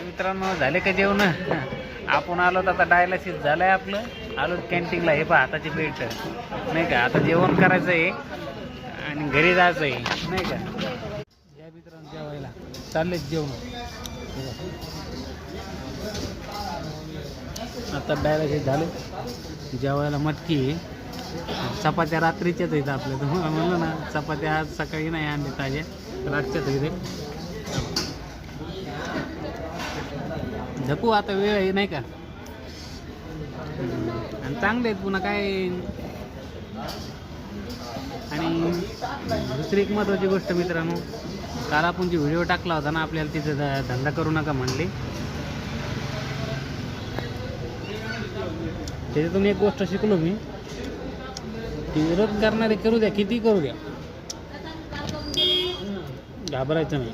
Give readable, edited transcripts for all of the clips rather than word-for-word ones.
मित्रांनो झाले का जेवण? आपण आलो तर आता डायलिसिस झालंय आपलं. आलो कॅन्टीनला. हे पहा हाताची बेल्ट नाही का. आता जेवण करायचं आहे आणि घरी जायचं आहे नाही का. या मित्रांनो जेवायला चाललेच जेवण. आता डायलिसिस झालं. जेवायला मटकी आहे. चपात्या रात्रीच्याच आहेत आपल्या. तुम्हाला म्हणलं ना चपात्या आज सकाळी नाही आणली ताज्या, रातच्याच इथे झकू. आता वेळ आहे नाही का. आणि चांगले आहेत पुन्हा काय. आणि दुसरी एक महत्त्वाची गोष्ट मित्रांनो, काल आपण जी व्हिडिओ टाकला होता ना आपल्याला तिथं धंदा करू नका म्हणले, त्याच्यातून एक गोष्ट शिकलो मी की विरोध करणारे करू द्या, किती करू द्या, घाबरायचं नाही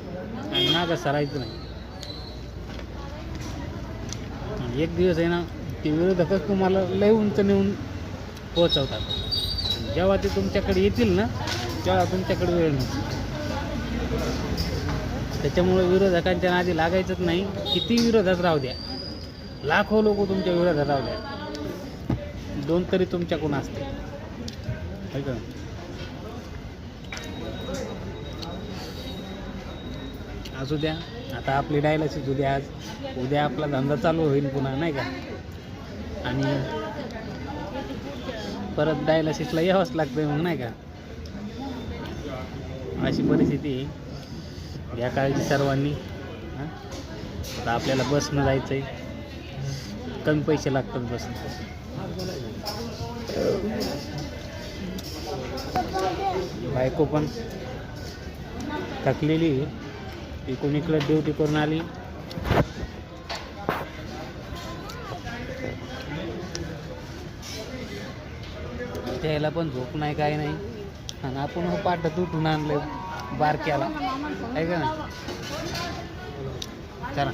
आणि मागं सरायचं नाही. आणि एक दिवस आहे ना ते विरोधकच तुम्हाला लय उंच नेऊन पोहोचवतात. जेव्हा ते तुमच्याकडे येतील ना तेव्हा तुमच्याकडे वेळ नसतो. त्याच्यामुळे विरोधकांच्या नादी लागायचंच नाही. किती विरोधात राहू द्या, लाखो लोक तुमच्या विरोधात राहू द्या, दोन तरी तुमच्याकडून असते का. असू द्या. आता आपली डायलिसिस उद्या, आज उद्या आपला धंदा चालू होईल पुन्हा नाही का. आणि परत डायलिसिसला यावंच लागतं मग नाही का. अशी परिस्थिती आहे. या काळजी सर्वांनी. आता आपल्याला बसनं जायचं आहे. कमी पैसे लागतात बसनं. बायको पण थकलेली. इकडून इकडे ड्युटी करून आली. त्याला पण झोप नाही काय नाही. आणि आपण पाठत उठून आणलं बारक्याला आहे का ना. चला.